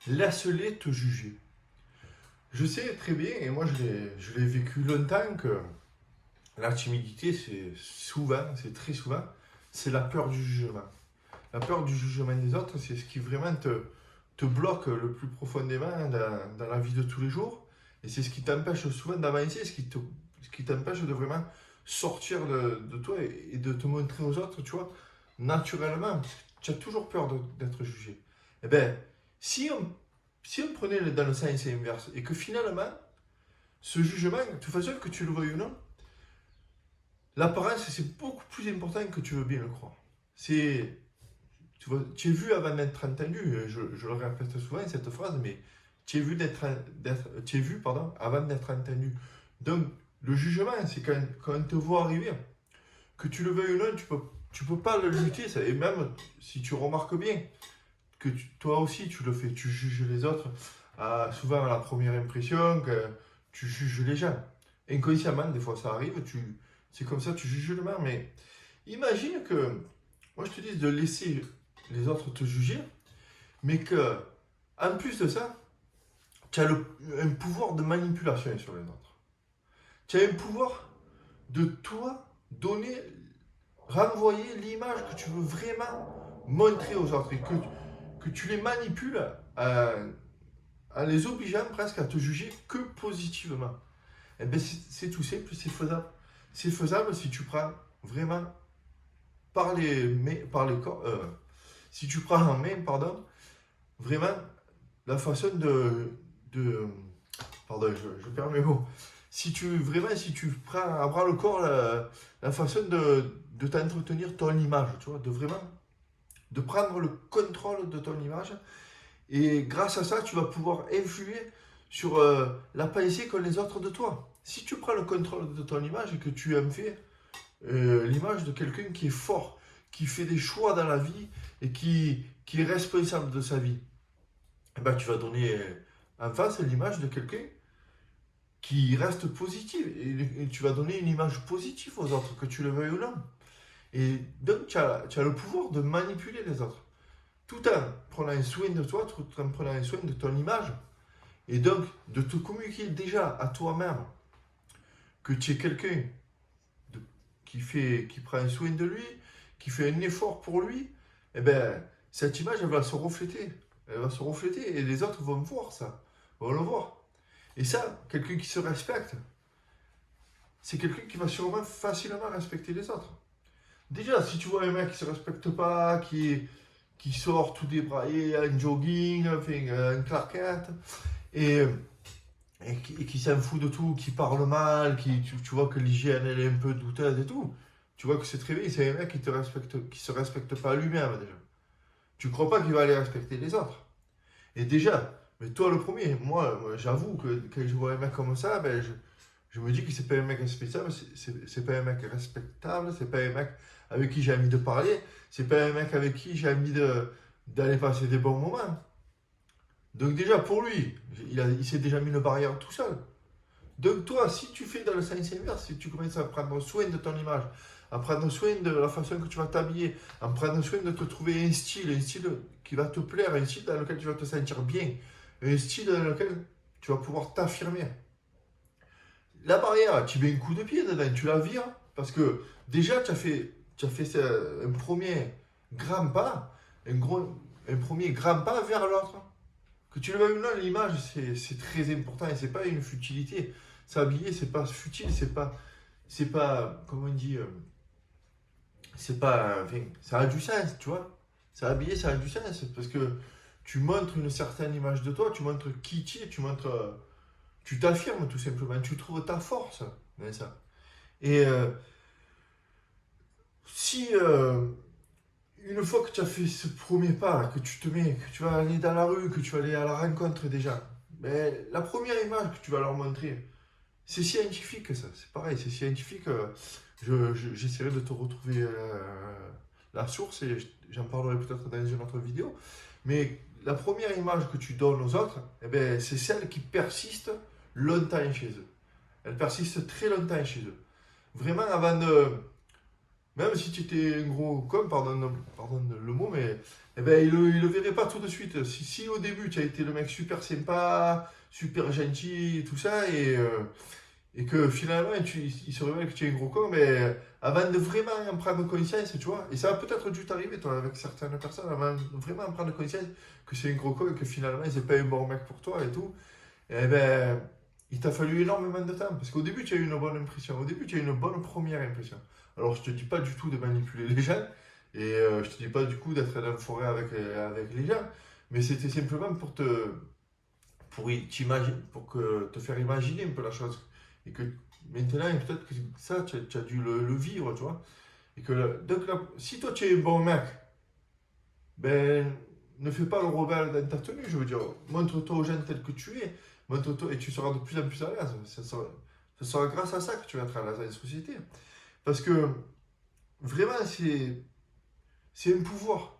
laisse-les te juger. Je sais très bien, et moi je l'ai vécu longtemps, que la timidité, c'est très souvent, c'est la peur du jugement. La peur du jugement des autres, c'est ce qui vraiment te bloque le plus profondément dans la vie de tous les jours. Et c'est ce qui t'empêche souvent d'avancer, ce qui t'empêche de vraiment sortir de toi et de te montrer aux autres, tu vois, naturellement. Parce que tu as toujours peur d'être jugé. Eh bien, si on prenait dans le sens inverse et que finalement, ce jugement, de toute façon, que tu le veuilles ou non, l'apparence, c'est beaucoup plus important que tu veux bien le croire. C'est tu vois, tu es vu avant d'être entendu. Je le répète souvent cette phrase, mais tu es vu, tu es vu pardon, avant d'être entendu. Donc, le jugement, c'est quand on te voit arriver, que tu le veuilles ou non, tu peux pas le lutter. Ça. Et même si tu remarques bien que toi aussi tu le fais, tu juges les autres, souvent à la première impression, que tu juges les gens. Inconsciemment, des fois ça arrive, c'est comme ça, tu juges le monde. Mais imagine que, moi je te dis de laisser les autres te juger, mais que, en plus de ça, tu as un pouvoir de manipulation sur les autres. Tu as un pouvoir de toi donner, renvoyer l'image que tu veux vraiment montrer aux autres et que tu les manipules en les obligeant presque à te juger que positivement. Et bien c'est tout simple, c'est faisable. C'est faisable si tu prends vraiment par les corps, si tu prends en main, pardon, vraiment la façon de pardon, je perds mes mots. Si tu prends à bras le corps la façon de t'entretenir ton image, tu vois, de vraiment de prendre le contrôle de ton image. Et grâce à ça, tu vas pouvoir influer sur la pensée qu'ont les autres de toi. Si tu prends le contrôle de ton image et que tu en fais l'image de quelqu'un qui est fort, qui fait des choix dans la vie et qui est responsable de sa vie, eh ben, tu vas donner en face l'image de quelqu'un qui reste positive. Et tu vas donner une image positive aux autres, que tu le veuilles ou non. Et donc, tu as le pouvoir de manipuler les autres, tout en prenant soin de toi, tout en prenant soin de ton image. Et donc, de te communiquer déjà à toi-même que tu es quelqu'un qui prend soin de lui, qui fait un effort pour lui, eh ben, cette image, elle va se refléter. Elle va se refléter et les autres vont voir ça, vont le voir. Et ça, quelqu'un qui se respecte, c'est quelqu'un qui va sûrement facilement respecter les autres. Déjà, si tu vois un mec qui se respecte pas, qui sort tout débraillé, en jogging, enfin, en claquette, et, et qui s'en fout de tout, qui parle mal, tu vois que l'hygiène elle est un peu douteuse et tout, tu vois que c'est très bien, c'est un mec qui se respecte pas lui-même déjà. Tu crois pas qu'il va aller respecter les autres. Et déjà, mais toi le premier, moi j'avoue que quand je vois un mec comme ça, ben, je me dis que c'est pas un mec respectable, c'est pas un mec respectable, c'est pas un mec avec qui j'ai envie de parler, c'est pas un mec avec qui j'ai envie d'aller passer des bons moments. Donc déjà pour lui, il s'est déjà mis une barrière tout seul. Donc toi, si tu fais dans le sens inverse, si tu commences à prendre soin de ton image, à prendre soin de la façon que tu vas t'habiller, à prendre soin de te trouver un style qui va te plaire, un style dans lequel tu vas te sentir bien, un style dans lequel tu vas pouvoir t'affirmer. La barrière, tu mets un coup de pied dedans, tu la vires, parce que déjà tu as fait un premier grand pas, un premier grand pas vers l'autre. Que tu le veuilles ou non, l'image, c'est très important et c'est pas une futilité. S'habiller, c'est pas futile, c'est pas, comment on dit, c'est pas, enfin, ça a du sens, tu vois. S'habiller, ça a du sens parce que tu montres une certaine image de toi, tu montres qui tu es, tu t'affirmes tout simplement, tu trouves ta force dans ça. Et si une fois que tu as fait ce premier pas, que tu te mets, que tu vas aller dans la rue, que tu vas aller à la rencontre des gens, ben, la première image que tu vas leur montrer, c'est scientifique ça, c'est pareil, c'est scientifique. J'essaierai de te retrouver la source et j'en parlerai peut-être dans une autre vidéo. Mais la première image que tu donnes aux autres, eh ben, c'est celle qui persiste longtemps chez eux. Elle persiste très longtemps chez eux. Vraiment, Même si tu étais un gros con, pardonne le mot, mais eh ben, il le verrait pas tout de suite. Si au début tu as été le mec super sympa, super gentil et tout ça, et que finalement il se révèle que tu es un gros con, mais avant de vraiment en prendre conscience, tu vois, et ça a peut-être dû t'arriver toi avec certaines personnes, avant de vraiment en prendre conscience que c'est un gros con et que finalement c'est pas un bon mec pour toi et tout, eh ben, il t'a fallu énormément de temps. Parce qu'au début, tu as eu une bonne impression. Au début, tu as eu une bonne première impression. Alors, je te dis pas du tout de manipuler les gens. Et je te dis pas du coup d'être dans la forêt avec les gens. Mais c'était simplement pour que, te faire imaginer un peu la chose. Et que maintenant, peut-être que ça, tu as dû le vivre, tu vois. Et que, donc, si toi, tu es un bon mec, ben, ne fais pas le rebelle dans ta tenue, je veux dire. Montre-toi aux gens tel que tu es. Montre-toi et tu seras de plus en plus à l'aise. Ça sera grâce à ça que tu vas être à l'aise dans la société. Parce que vraiment, c'est un pouvoir.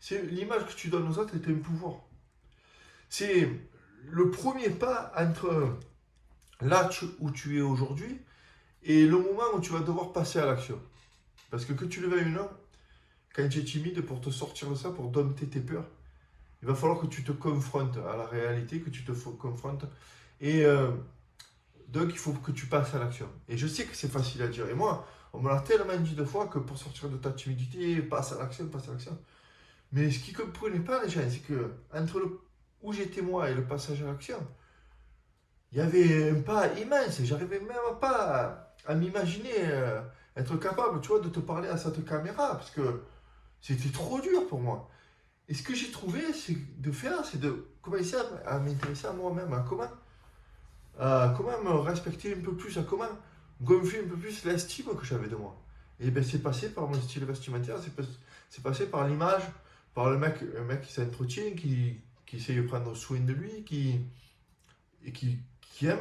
L'image que tu donnes aux autres est un pouvoir. C'est le premier pas entre où tu es aujourd'hui et le moment où tu vas devoir passer à l'action. Parce que tu le veuilles ou non, quand tu es timide, pour te sortir de ça, pour dompter tes peurs, il va falloir que tu te confrontes à la réalité, que tu te confrontes. Et donc, il faut que tu passes à l'action. Et je sais que c'est facile à dire. Et moi, on me l'a tellement dit deux fois que pour sortir de ta timidité, passe à l'action, passe à l'action. Mais ce qu'ils ne comprenaient pas, les gens, c'est que entre où j'étais moi et le passage à l'action, il y avait un pas immense. J'arrivais même pas à m'imaginer être capable, tu vois, de te parler à cette caméra. Parce que c'était trop dur pour moi. Et ce que j'ai trouvé, c'est de commencer à m'intéresser à moi-même, à comment me respecter un peu plus, à comment gonfler un peu plus l'estime que j'avais de moi. Et ben c'est passé par mon style vestimentaire, c'est passé par l'image, par un mec qui s'entretient, qui essaye de prendre soin de lui, qui aime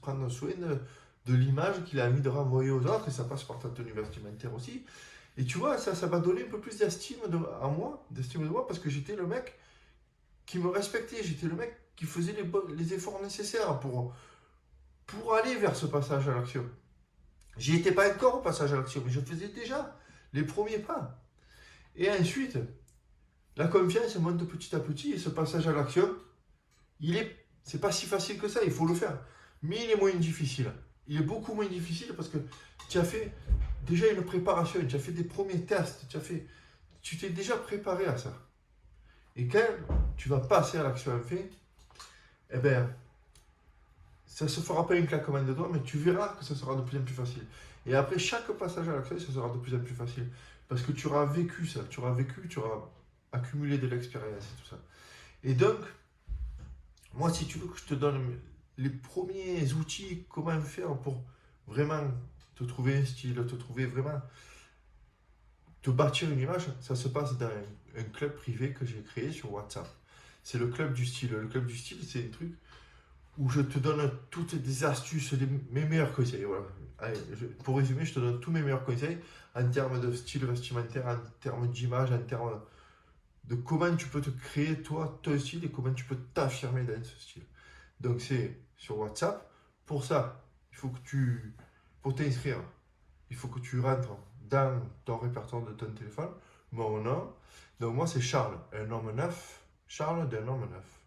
prendre soin de l'image qu'il a envie de renvoyer aux autres, et ça passe par ta tenue vestimentaire aussi. Et tu vois, ça m'a donné un peu plus d'estime de moi, parce que j'étais le mec qui me respectait, j'étais le mec qui faisait les efforts nécessaires pour aller vers ce passage à l'action. J'y étais pas encore au passage à l'action, mais je faisais déjà les premiers pas. Et ensuite, la confiance monte petit à petit, et ce passage à l'action, c'est pas si facile que ça, il faut le faire. Mais il est moins difficile. Il est beaucoup moins difficile parce que tu as fait déjà une préparation, tu as fait des premiers tests, tu t'es déjà préparé à ça. Et quand tu vas passer à l'action en fait, eh ben, ça ne se fera pas un claquement de doigts, mais tu verras que ça sera de plus en plus facile. Et après chaque passage à l'action, ça sera de plus en plus facile. Parce que tu auras vécu ça, tu auras accumulé de l'expérience et tout ça. Et donc, moi, si tu veux que je te donne les premiers outils, comment faire pour vraiment te trouver un style, te trouver vraiment, te bâtir une image, ça se passe dans un club privé que j'ai créé sur WhatsApp. C'est le club du style. Le club du style, c'est un truc où je te donne toutes les astuces, mes meilleurs conseils. Voilà. Allez, pour résumer, je te donne tous mes meilleurs conseils en termes de style vestimentaire, en termes d'image, en termes de comment tu peux te créer toi ton style et comment tu peux t'affirmer dans ce style. Donc c'est sur WhatsApp. Pour ça, pour t'inscrire, il faut que tu rentres dans ton répertoire de ton téléphone, mon nom. Donc moi c'est Charles, un homme neuf. Charles d'un homme neuf.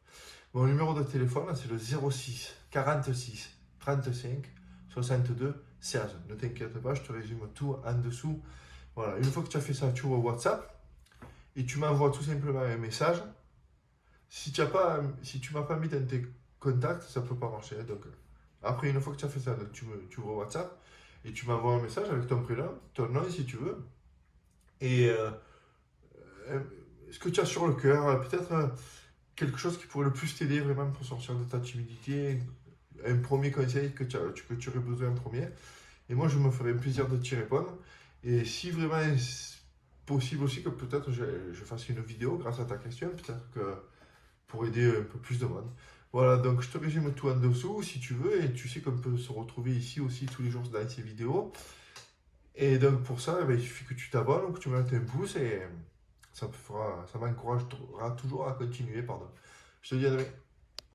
Mon numéro de téléphone, c'est le 06 46 35 62 16. Ne t'inquiète pas, je te résume tout en dessous. Voilà, une fois que tu as fait ça, tu ouvres WhatsApp et tu m'envoies tout simplement un message. Si tu m'as pas mis dans tes contacts, ça ne peut pas marcher. Donc, après, une fois que tu as fait ça, donc tu ouvres WhatsApp et tu m'envoies un message avec ton prénom, ton nom si tu veux, et euh, ce que tu as sur le cœur, peut-être quelque chose qui pourrait le plus t'aider vraiment pour sortir de ta timidité, un premier conseil que tu aurais besoin en premier. Et moi, je me ferai un plaisir de t'y répondre. Et si vraiment c'est possible aussi que peut-être je fasse une vidéo grâce à ta question, peut-être que pour aider un peu plus de monde. Voilà, donc je te résume tout en dessous si tu veux, et tu sais qu'on peut se retrouver ici aussi tous les jours dans ces vidéos. Et donc pour ça, il suffit que tu t'abonnes ou que tu mettes un pouce, et ça m'encouragera toujours à continuer, pardon. Je te dis à demain.